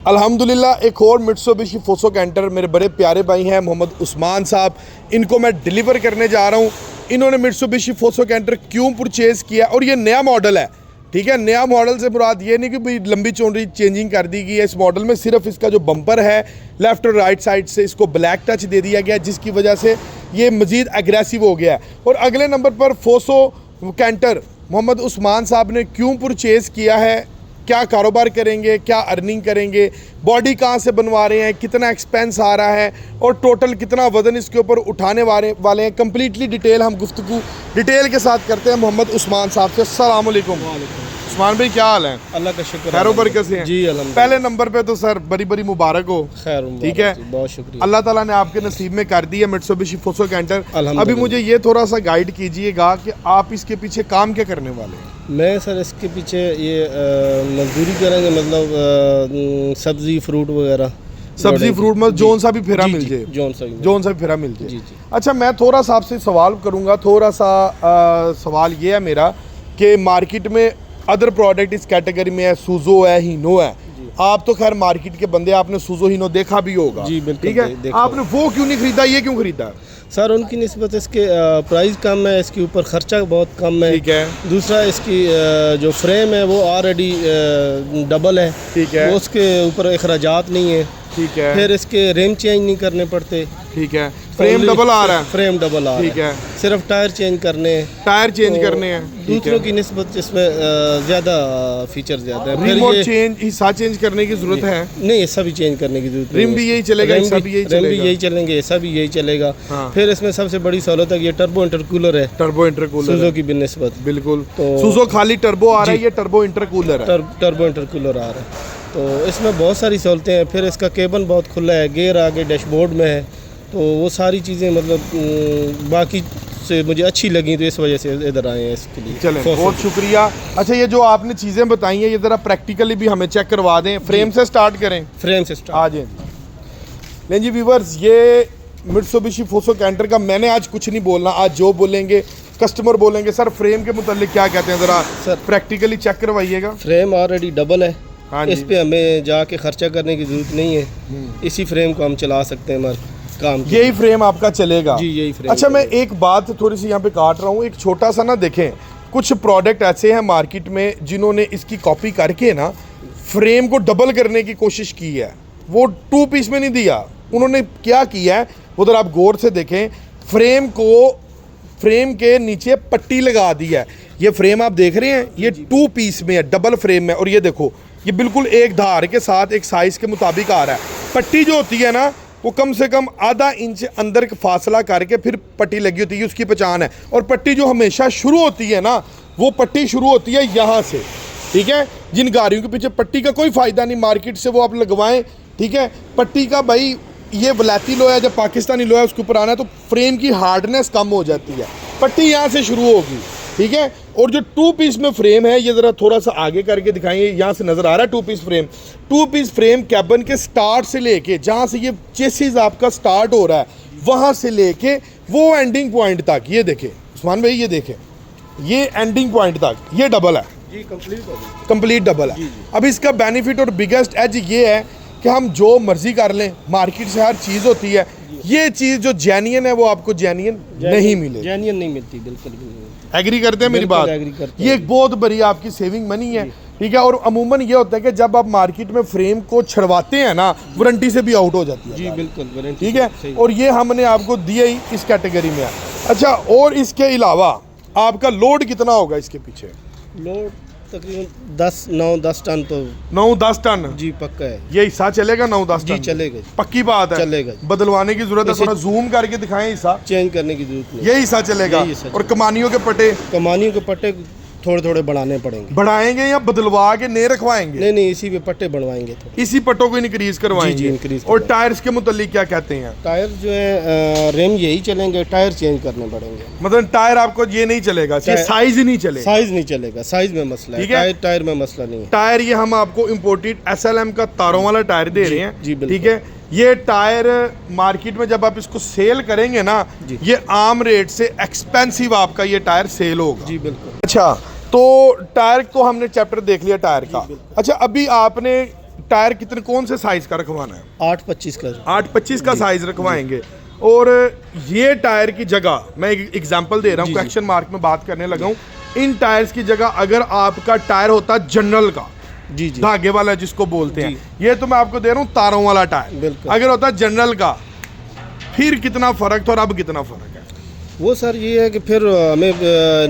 अल्हम्दुलिल्लाह एक और मित्सुबिशी फोसो कैंटर मेरे बड़े प्यारे भाई हैं मोहम्मद उस्मान साहब, इनको मैं डिलीवर करने जा रहा हूँ। इन्होंने मित्सुबिशी फोसो कैंटर क्यों परचेज़ किया और ये नया मॉडल है, ठीक है। नया मॉडल से मुराद ये नहीं कि भाई लंबी चौड़ी चेंजिंग कर दी गई है। इस मॉडल में सिर्फ इसका जो बम्पर है लेफ़्ट और राइट साइड से इसको ब्लैक टच दे दिया गया, जिसकी वजह से ये मज़ीद एग्रेसिव हो गया है। और अगले नंबर पर फोसो कैंटर मोहम्मद उस्मान साहब ने क्यों परचेज़ किया है, क्या कारोबार करेंगे, क्या अर्निंग करेंगे, बॉडी कहाँ से बनवा रहे हैं, कितना एक्सपेंस आ रहा है और टोटल कितना वज़न इसके ऊपर उठाने वाले हैं, कम्प्लीटली डिटेल हम गुफ्तगू डिटेल के साथ करते हैं मोहम्मद उस्मान साहब से। अस्सलाम वालेकुम उस्मान भाई, क्या हाल है? अल्लाह का शुक्र, खैर बरकत से हैं जी अल्हम्दुलिल्लाह। पहले नंबर पे तो सर बड़ी बड़ी मुबारक हो, खैर ठीक है, बहुत शुक्रिया। अल्लाह ताला ने आपके नसीब में कर दी है मित्सुबिशी फोसो कैंटर। अल्हम्दुलिल्लाह। अभी मुझे ये थोड़ा सा गाइड कीजिएगा कि आप इसके पीछे काम क्या करने वाले हैं? मैं सर इसके पीछे ये मजदूरी करेंगे, मतलब सब्ज़ी फ्रूट वगैरह, सब्जी फ्रूट में जोन सा भी फेरा मिल जाए, जोन सा भी फेरा मिल जाए। जी जी। अच्छा, मैं थोड़ा सा आपसे सवाल करूंगा, थोड़ा सा सवाल ये है मेरा कि मार्केट में अदर प्रोडक्ट इस कैटेगरी में है, सूजो है, हीनो है। आप तो खैर मार्केट के बंदे, आपने सूजो हीनो देखा भी होगा, जी बिल्कुल, ठीक है। आपने वो क्यों नहीं खरीदा, ये क्यों खरीदा? सर उनकी निस्बत इसके प्राइस कम है, इसके ऊपर खर्चा बहुत कम है, ठीक है। दूसरा इसकी जो फ्रेम है वो ऑलरेडी डबल है, ठीक है, वो उसके ऊपर अखराजात नहीं है, ठीक है। फिर इसके रेम चेंज नहीं करने पड़ते, ठीक है। फ्रेम डबल आ रहा है, फ्रेम डबल आ रहा है, ठीक है। सिर्फ टायर चेंज करने हैं, टायर चेंज तो करने हैं, दूसरों की निस्बत इसमें ज़्यादा फीचर ज़्यादा है। रिमोट चेंज, हिस्सा चेंज करने की जरूरत है? नहीं, ऐसा भी चेंज करने की जरूरत नहीं। रिम भी यही चलेगा, हिस्सा भी यही चलेगा, रिम भी यही चलेंगे, ऐसा भी यही चलेगा। हाँ। फिर इसमें सबसे बड़ी सहूलत है, ये टर्बो इंटरकूलर है, टर्बो इंटरकूलर सूजो की बिनस्बत। बिल्कुल, तो सूजो खाली टर्बो आ रहा है, ये टर्बो इंटरकूलर है। टर्बो इंटरकूलर आ रहा है, तो इसमें बहुत सारी सहूलतें हैं। फिर इसका केबन बहुत खुला है, गियर आगे डैशबोर्ड में है, तो वो सारी चीज़ें मतलब बाकी से मुझे अच्छी लगी, तो इस वजह से इधर आए हैं इसके लिए। चलें, बहुत शुक्रिया। अच्छा, ये जो आपने चीज़ें बताई हैं ये ज़रा प्रैक्टिकली भी हमें चेक करवा दें। फ्रेम से स्टार्ट करें, फ्रेम से स्टार्ट। आ जाए। लें जी व्यूवर्स, ये मित्सुबिशी फोसो कैंटर का मैंने आज कुछ नहीं बोलना, आज जो बोलेंगे कस्टमर बोलेंगे। सर फ्रेम के मुतालिक क्या कहते हैं, ज़रा सर प्रैक्टिकली चेक करवाइएगा। फ्रेम ऑलरेडी डबल है, हाँ, इस पे हमें जाके खर्चा करने की ज़रूरत नहीं है, इसी फ्रेम को हम चला सकते हैं हमारे काम के। यही फ्रेम आपका चलेगा? जी यही फ्रेम। अच्छा, मैं एक बात थोड़ी सी यहाँ पे काट रहा हूँ, एक छोटा सा ना, देखें कुछ प्रोडक्ट ऐसे हैं मार्केट में जिन्होंने इसकी कॉपी करके ना फ्रेम को डबल करने की कोशिश की है, वो 2 पीस में नहीं दिया। उन्होंने क्या किया है उधर आप गौर से देखें, फ्रेम के नीचे पट्टी लगा दी है। ये फ्रेम आप देख रहे हैं, ये 2 पीस में है, डबल फ्रेम में, और ये देखो ये बिल्कुल एक धार के साथ एक साइज के मुताबिक आ रहा है। पट्टी जो होती है ना वो कम से कम आधा इंच अंदर का फासला करके फिर पट्टी लगी होती है, उसकी पहचान है। और पट्टी जो हमेशा शुरू होती है ना, वो पट्टी शुरू होती है यहाँ से, ठीक है। जिन गाड़ियों के पीछे पट्टी का कोई फ़ायदा नहीं, मार्केट से वो आप लगवाएं, ठीक है। पट्टी का भाई ये वलायती लोहा है, जब पाकिस्तानी लोहा है उसके ऊपर आना है तो फ्रेम की हार्डनेस कम हो जाती है। पट्टी यहाँ से शुरू होगी, ठीक है। और जो 2 पीस में फ्रेम है, ये ज़रा थोड़ा सा आगे करके दिखाएंगे, यहाँ से नज़र आ रहा है 2 पीस फ्रेम। 2 पीस फ्रेम कैबन के स्टार्ट से लेके, जहाँ से ये चेसिस आपका स्टार्ट हो रहा है, वहाँ से लेके वो एंडिंग पॉइंट तक, ये देखें उस्मान भाई, ये देखें, ये एंडिंग पॉइंट तक ये डबल है जी, कंप्लीट डबल है। अब इसका बेनिफिट और बिगेस्ट एज ये है कि हम जो मर्जी कर लें, मार्केट से हर चीज़ होती है, ये चीज़ जो जेन्युइन है वो आपको जेन्युइन नहीं मिलेगी, जेन्युइन नहीं मिलती, बिल्कुल भी नहीं। एग्री करते हैं मेरी बात? ये एक बहुत बड़ी आपकी सेविंग मनी है, ठीक है। और अमूमन ये होता है कि जब आप मार्केट में फ्रेम को छड़वाते हैं ना, वारंटी से भी आउट हो जाती है जी बिल्कुल, ठीक है। और ये हमने आपको दिया ही इस कैटेगरी में है। अच्छा, और इसके अलावा आपका लोड कितना होगा इसके पीछे? लोड तकरीबन 9-10 टन तो 9-10 टन जी पक्का है। ये हिस्सा चलेगा 9-10 टन? जी चलेगा, पक्की बात है, चलेगा। बदलवाने की जरूरत है, थोड़ा जूम करके दिखाएं हिस्सा, चेंज करने की जरूरत नहीं, यही हिस्सा चलेगा। और कमानियों के पट्टे, कमानियों के पट्टे थोड़े थोड़े बढ़ाने पड़ेंगे, बढ़ाएंगे या बदलवा के नए रखवाएंगे? नहीं, इसी पे पट्टे बढ़वाएंगे, तो इसी पट्टों को इंक्रीज करवाएंगे। जी, इंक्रीज। और टायर्स के मुतालिक क्या कहते हैं? टायर जो है रिम यही चलेंगे, टायर चेंज करने पड़ेंगे। मतलब टायर आपको ये नहीं चलेगा, साइज ही नहीं चलेगा? साइज नहीं चलेगा, साइज में मसला है, टायर में मसला नहीं है। टायर ये हम आपको इम्पोर्टेड SLM का तारों वाला टायर दे रहे हैं, जी ठीक है। ये टायर मार्केट में जब आप इसको सेल करेंगे ना, ये आम रेट से एक्सपेंसिव आपका ये टायर सेल होगा। जी बिल्कुल। अच्छा, तो टायर तो हमने चैप्टर देख लिया टायर का। अच्छा, अभी आपने टायर कितने कौन से साइज का रखवाना है? 8-25 का। 8-25 का साइज रखवाएंगे। और ये टायर की जगह मैं एक एग्जांपल दे रहा हूँ, क्वेश्चन मार्क में बात करने लगा हूँ। इन टायर्स की जगह अगर आपका टायर होता जनरल का, जी जी, धागे वाला जिसको बोलते हैं, ये तो मैं आपको दे रहा हूँ तारों वाला टायर, बिल्कुल। अगर होता जनरल का, फिर कितना फर्क था और अब कितना फर्क है? वो सर ये है कि फिर हमें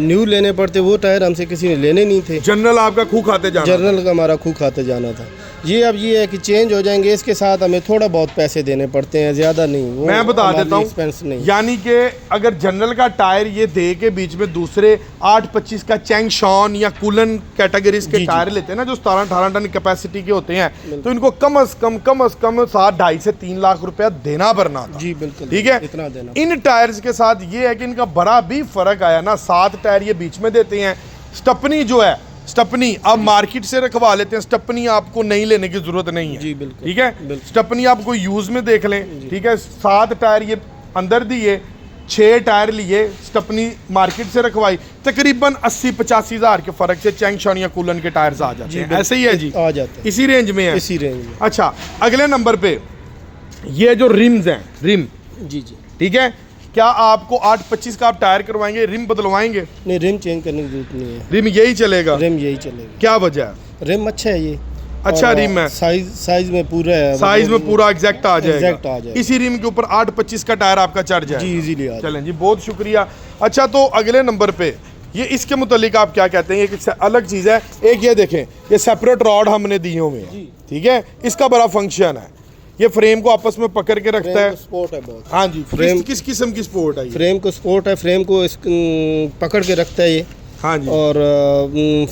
न्यू लेने पड़ते, वो टायर हमसे किसी ने लेने नहीं थे। जनरल आपका खूह खाते जाना, जनरल का हमारा खूह खाते जाना था। ये अब ये है कि चेंज हो जाएंगे, इसके साथ हमें थोड़ा बहुत पैसे देने पड़ते हैं, ज़्यादा नहीं। वो मैं बता देता हूँ, एक्सपेंस नहीं। यानी कि अगर जनरल का टायर ये दे के बीच में दूसरे 8-25 का चैंगशॉन या कूलन कैटेगरीज के टायर लेते हैं ना, जो 17-18 टन कैपेसिटी के होते हैं, तो इनको कम से कम 2.5 से 3 लाख रुपया देना पड़ना था। जी बिल्कुल, ठीक है। इतना देना। इन टायर्स के साथ ये है कि इनका बड़ा भी फर्क आया ना, 7 टायर ये बीच में देते हैं। स्टपनी जो है, स्टपनी आप मार्केट से रखवा लेते हैं, स्टपनी आपको नहीं लेने की जरूरत नहीं है। जी बिल्कुल, ठीक है। स्टपनी आप कोई यूज में देख लें। ठीक है। 7 टायर ये अंदर दिए, 6 टायर लिए, स्टपनी मार्केट से रखवाई, तकरीबन 80-85 हज़ार के फर्क से चैंगशॉन या कूलन के टायर्स आ जाते हैं। ऐसे ही है जी, आ जाते हैं, इसी रेंज में है। इसी रेंज में। अच्छा, अगले नंबर पे ये जो रिम्स हैं, रिम, जी जी, ठीक है, क्या आपको 8-25 का आप टायर करवाएंगे, रिम बदलवाएंगे? नहीं, रिम चेंज करने की जरूरत नहीं है, रिम यही चलेगा? रिम यही चलेगा। क्या वजह है? रिम अच्छा है ये, अच्छा रिम है, साइज में पूरा है, साइज में पूरा एग्जैक्ट आ जाएगा। एग्जैक्ट आ जाएगा। इसी रिम के ऊपर 8-25 का टायर आपका चढ़ जाए जी, इजीली आ जाएगा। चलें जी, बहुत शुक्रिया। अच्छा, तो अगले नंबर पे ये इसके मुतालिक आप क्या कहते हैं? ये अलग चीज़ है। एक ये देखें, ये सेपरेट रॉड हमने दी हुई है, ठीक है, इसका बड़ा फंक्शन है। ये फ्रेम को आपस में पकड़ के रखता है, सपोर्ट है बहुत। हाँ जी। फ्रेम किस किस्म की सपोर्ट है? फ्रेम को सपोर्ट है, फ्रेम को पकड़ के रखता है ये, हाँ जी। और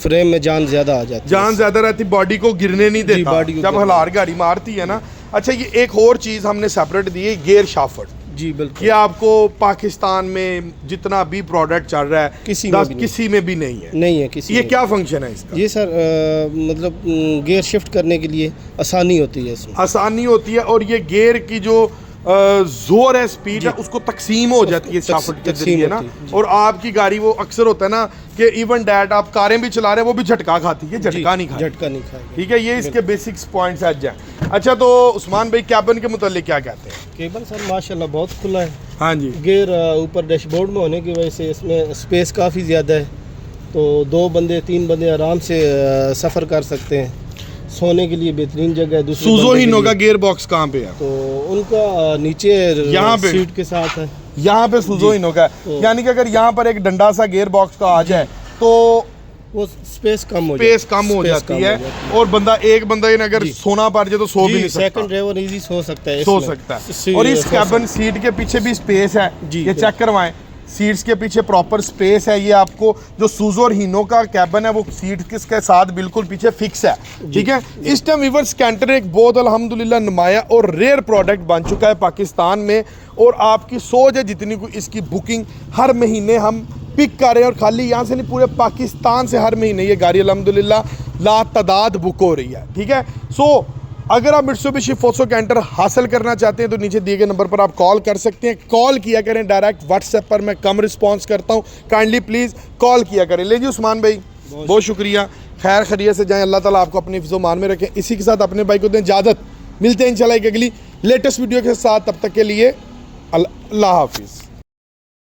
फ्रेम में जान ज़्यादा आ जाती है, जान ज्यादा रहती, बॉडी को गिरने नहीं देता बॉडी को जब गिरने हलार गाड़ी मारती है ना। अच्छा, ये एक और चीज़ हमने सेपरेट दी है, गियर शाफ्ट। जी बिल्कुल। ये आपको पाकिस्तान में जितना भी प्रोडक्ट चल रहा है किसी में भी नहीं है, नहीं है किसी ये में। क्या फंक्शन है इसका? ये सर मतलब गियर शिफ्ट करने के लिए आसानी होती है इसमें, आसानी होती है, और ये गियर की जो जोर है, स्पीड है, उसको तकसीम हो जाती है शाफ्ट के जरिए ना। और आपकी गाड़ी वो अक्सर होता है ना कि इवन डैट आप कारें भी चला रहे हैं, वो भी झटका खाती है, झटका नहीं खाती। झटका नहीं खाएगा। ठीक है, ये इसके बेसिक्स पॉइंट्स आज हैं। अच्छा, तो उस्मान भाई कैबिन के मुतालिक क्या कहते हैं? केबल सर माशाल्लाह बहुत खुला है। हाँ जी। गियर ऊपर डैशबोर्ड में होने की वजह से इसमें स्पेस काफ़ी ज़्यादा है, तो 2 बंदे 3 बंदे आराम से सफ़र कर सकते हैं। सोने के लिए बेहतरीन जगह है। सूजो हीनो का गियर बॉक्स कहाँ पे है? तो उनका नीचे यहाँ पे सीट के साथ है, यहाँ पे सूजो हीनो का है। यानी कि अगर यहाँ पर एक डंडा सा गियर बॉक्स का आ जाए तो वो स्पेस कम हो जाती है, और एक बंदा अगर सोना पड़ जाए तो सो भी नहीं सकता। सेकंड ड्राइवर इजी सो सकता है, सो सकता है। और इस कैबिन सीट के पीछे भी स्पेस है, ये चेक करवाएं, सीट्स के पीछे प्रॉपर स्पेस है। ये आपको जो सूजो और हीनो का कैबिन है वो सीट के साथ बिल्कुल पीछे फिक्स है। ठीक है। इस टाइम वीवर्स कैंटर एक बहुत अल्हम्दुलिल्लाह नुमाया और रेयर प्रोडक्ट बन चुका है पाकिस्तान में, और आपकी सोच है जितनी को इसकी बुकिंग हर महीने हम पिक कर रहे हैं, और खाली यहाँ से नहीं पूरे पाकिस्तान से हर महीने ये गाड़ी अल्हम्दुलिल्लाह लातादाद बुक हो रही है। ठीक है। सो अगर आप मित्सुबिशी फोसो कैंटर हासिल करना चाहते हैं तो नीचे दिए गए नंबर पर आप कॉल कर सकते हैं। कॉल किया करें, डायरेक्ट व्हाट्सएप पर मैं कम रिस्पांस करता हूं, काइंडली प्लीज़ कॉल किया करें। ले जी उस्मान भाई, बहुत शुक्रिया, खैर खैरियत से जाएं, अल्लाह ताला आपको अपनी हिफ्ज़ो मान में रखें। इसी के साथ अपने भाई को दें इजाज़त, मिलते हैं इंशाल्लाह एक अगली लेटेस्ट वीडियो के साथ, तब तक के लिए अल्लाह हाफिज़।